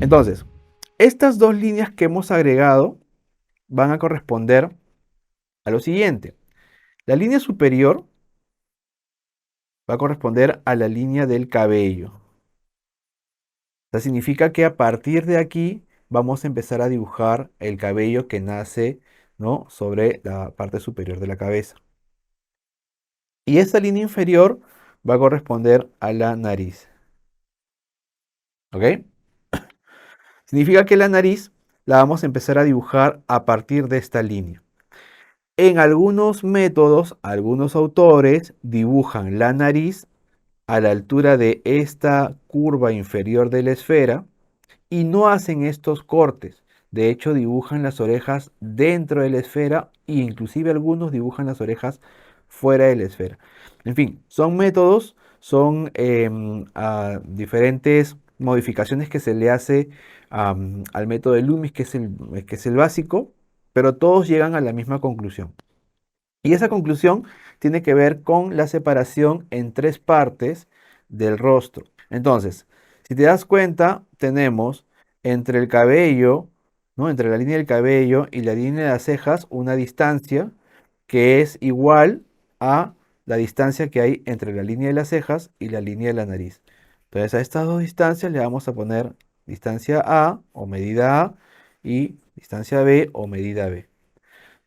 Entonces, estas dos líneas que hemos agregado van a corresponder a lo siguiente. La línea superior va a corresponder a la línea del cabello. O sea, significa que a partir de aquí vamos a empezar a dibujar el cabello que nace, ¿no?, sobre la parte superior de la cabeza. Y esta línea inferior va a corresponder a la nariz. ¿Ok? Significa que la nariz la vamos a empezar a dibujar a partir de esta línea. En algunos métodos, algunos autores dibujan la nariz a la altura de esta curva inferior de la esfera y no hacen estos cortes. De hecho, dibujan las orejas dentro de la esfera e inclusive algunos dibujan las orejas fuera de la esfera. En fin, son métodos, son diferentes modificaciones que se le hace al método de Loomis, que es el básico, pero todos llegan a la misma conclusión. Y esa conclusión tiene que ver con la separación en tres partes del rostro. Entonces, si te das cuenta, tenemos entre el cabello, ¿no?, entre la línea del cabello y la línea de las cejas, una distancia que es igual a la distancia que hay entre la línea de las cejas y la línea de la nariz. Entonces, a estas dos distancias le vamos a poner distancia A o medida A y distancia B o medida B.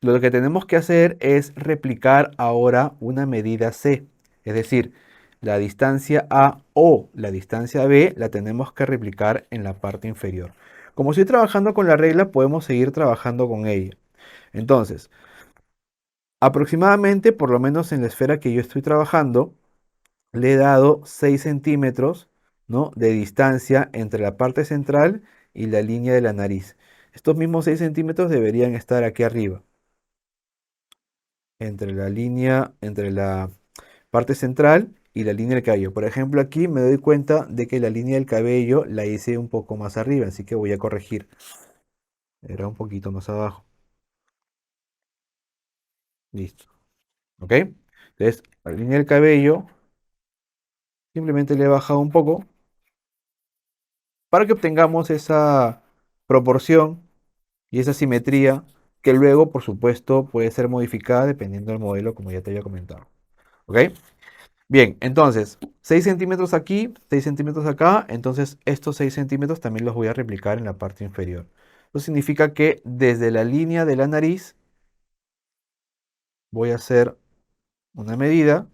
Lo que tenemos que hacer es replicar ahora una medida C, es decir, la distancia A o la distancia B la tenemos que replicar en la parte inferior. Como estoy trabajando con la regla, podemos seguir trabajando con ella. Entonces, aproximadamente, por lo menos en la esfera que yo estoy trabajando, le he dado 6 centímetros, ¿no?, de distancia entre la parte central y la línea de la nariz. Estos mismos 6 centímetros deberían estar aquí arriba, entre la parte central y la línea del cabello. Por ejemplo, aquí me doy cuenta de que la línea del cabello la hice un poco más arriba, así que voy a corregir. Era un poquito más abajo. Listo. ¿Ok? Entonces, la línea del cabello simplemente le he bajado un poco para que obtengamos esa proporción y esa simetría que luego, por supuesto, puede ser modificada dependiendo del modelo, como ya te había comentado. ¿Ok? Bien, entonces, 6 centímetros aquí, 6 centímetros acá, entonces estos 6 centímetros también los voy a replicar en la parte inferior. Eso significa que desde la línea de la nariz voy a hacer una medida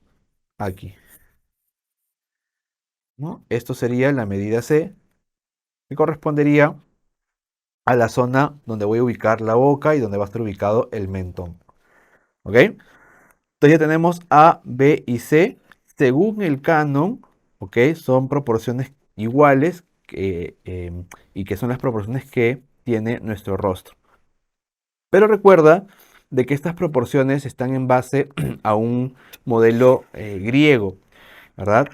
aquí, ¿no? Esto sería la medida C, que correspondería a la zona donde voy a ubicar la boca y donde va a estar ubicado el mentón. ¿Ok? Entonces ya tenemos A, B y C. Según el canon, ¿ok?, son proporciones iguales y que son las proporciones que tiene nuestro rostro. Pero recuerda de que estas proporciones están en base a un modelo griego, ¿verdad?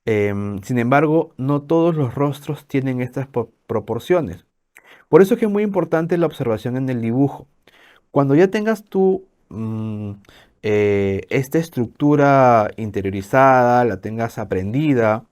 Sin embargo, no todos los rostros tienen estas proporciones. Por eso es que es muy importante la observación en el dibujo. Cuando ya tengas tú esta estructura interiorizada, la tengas aprendida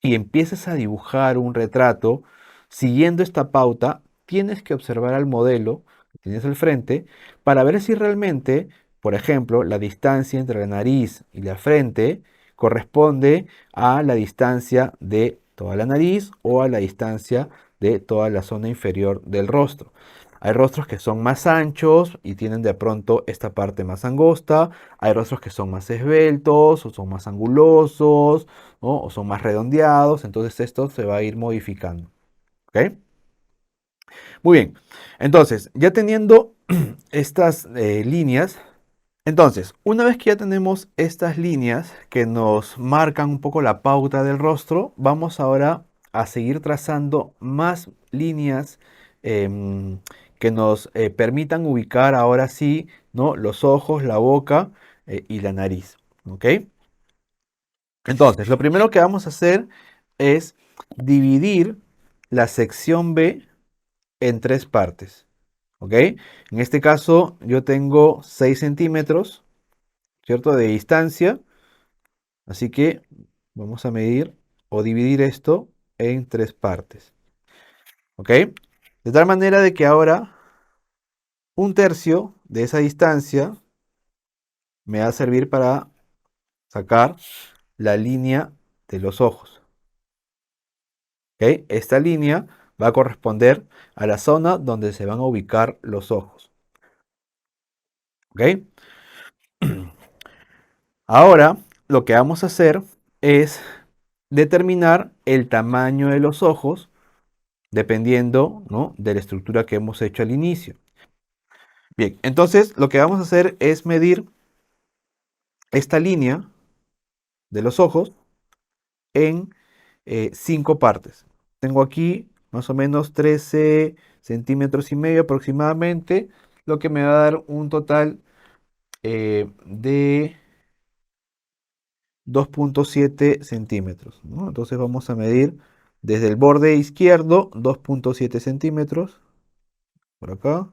y empieces a dibujar un retrato, siguiendo esta pauta, tienes que observar al modelo que tienes al frente para ver si realmente, por ejemplo, la distancia entre la nariz y la frente corresponde a la distancia de toda la nariz o a la distancia de toda la zona inferior del rostro. Hay rostros que son más anchos y tienen de pronto esta parte más angosta. Hay rostros que son más esbeltos o son más angulosos, ¿no?, o son más redondeados. Entonces esto se va a ir modificando. ¿Ok? Muy bien. Entonces, ya teniendo estas líneas, entonces, una vez que ya tenemos estas líneas que nos marcan un poco la pauta del rostro, vamos ahora a seguir trazando más líneas em, que nos permitan ubicar ahora sí, ¿no?, los ojos, la boca y la nariz. ¿Ok? Entonces, lo primero que vamos a hacer es dividir la sección B en tres partes. ¿Ok? En este caso, yo tengo 6 centímetros, ¿cierto?, de distancia. Así que vamos a medir o dividir esto en tres partes. ¿Ok? De tal manera de que ahora un tercio de esa distancia me va a servir para sacar la línea de los ojos. ¿Ok? Esta línea va a corresponder a la zona donde se van a ubicar los ojos. ¿Ok? Ahora lo que vamos a hacer es determinar el tamaño de los ojos dependiendo, ¿no?, de la estructura que hemos hecho al inicio. Bien, entonces lo que vamos a hacer es medir esta línea de los ojos en 5 partes. Tengo aquí más o menos 13 centímetros y medio aproximadamente, lo que me va a dar un total de 2,7 centímetros, ¿no? Entonces vamos a medir desde el borde izquierdo 2,7 centímetros, por acá,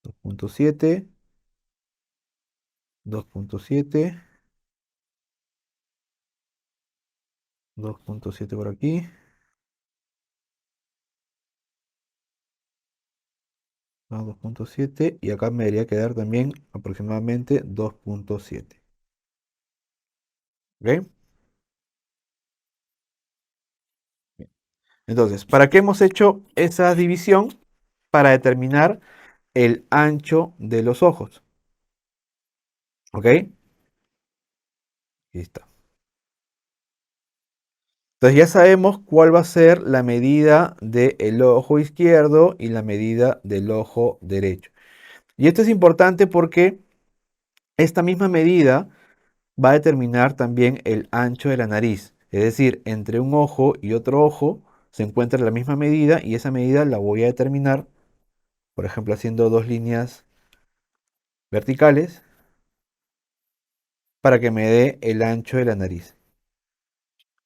2,7, 2,7, 2,7 por aquí, 2,7 y acá me debería quedar también aproximadamente 2,7. ¿Ok? Entonces, ¿para qué hemos hecho esa división? Para determinar el ancho de los ojos. ¿Ok? Ahí está. Entonces ya sabemos cuál va a ser la medida del ojo izquierdo y la medida del ojo derecho. Y esto es importante porque esta misma medida va a determinar también el ancho de la nariz. Es decir, entre un ojo y otro ojo se encuentra la misma medida y esa medida la voy a determinar, por ejemplo, haciendo dos líneas verticales para que me dé el ancho de la nariz.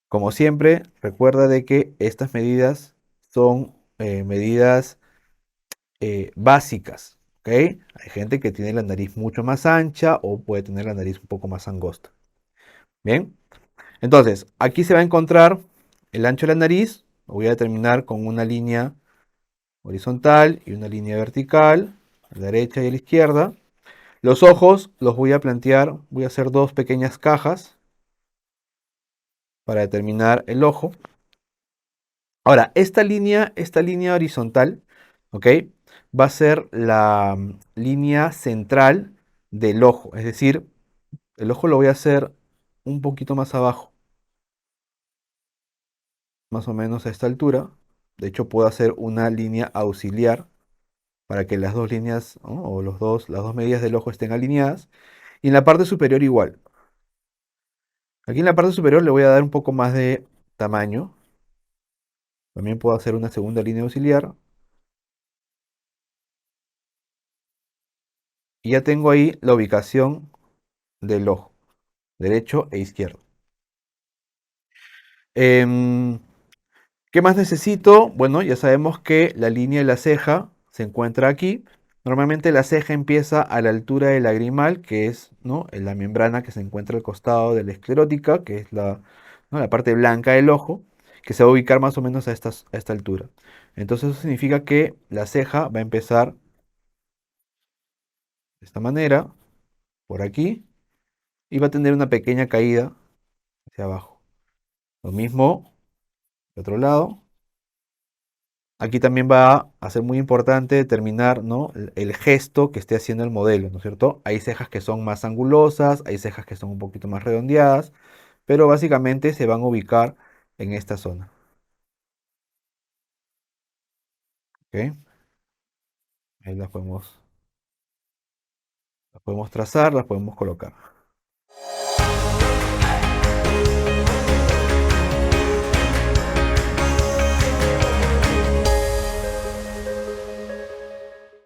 Como siempre, recuerda de que estas medidas son medidas básicas. ¿Ok? Hay gente que tiene la nariz mucho más ancha o puede tener la nariz un poco más angosta. Bien, entonces aquí se va a encontrar el ancho de la nariz. Lo voy a determinar con una línea horizontal y una línea vertical, a la derecha y a la izquierda. Los ojos los voy a plantear, voy a hacer dos pequeñas cajas para determinar el ojo. Ahora, esta línea horizontal, ¿ok? Va a ser la línea central del ojo. Es decir, el ojo lo voy a hacer un poquito más abajo, más o menos a esta altura. De hecho, puedo hacer una línea auxiliar para que las dos líneas, ¿no?, o las dos medidas del ojo estén alineadas. Y en la parte superior igual. Aquí en la parte superior le voy a dar un poco más de tamaño. También puedo hacer una segunda línea auxiliar. Y ya tengo ahí la ubicación del ojo, derecho e izquierdo. Em, ¿Qué más necesito? Bueno, ya sabemos que la línea de la ceja se encuentra aquí. Normalmente la ceja empieza a la altura del lagrimal, que es, ¿no?, la membrana que se encuentra al costado de la esclerótica, que es ¿no?, la parte blanca del ojo, que se va a ubicar más o menos a esta altura. Entonces eso significa que la ceja va a empezar de esta manera, por aquí, y va a tener una pequeña caída hacia abajo. Lo mismo de otro lado. Aquí también va a ser muy importante determinar, ¿no?, el gesto que esté haciendo el modelo, ¿no es cierto? Hay cejas que son más angulosas, hay cejas que son un poquito más redondeadas, pero básicamente se van a ubicar en esta zona. ¿Ok? Ahí las podemos trazar, las podemos colocar.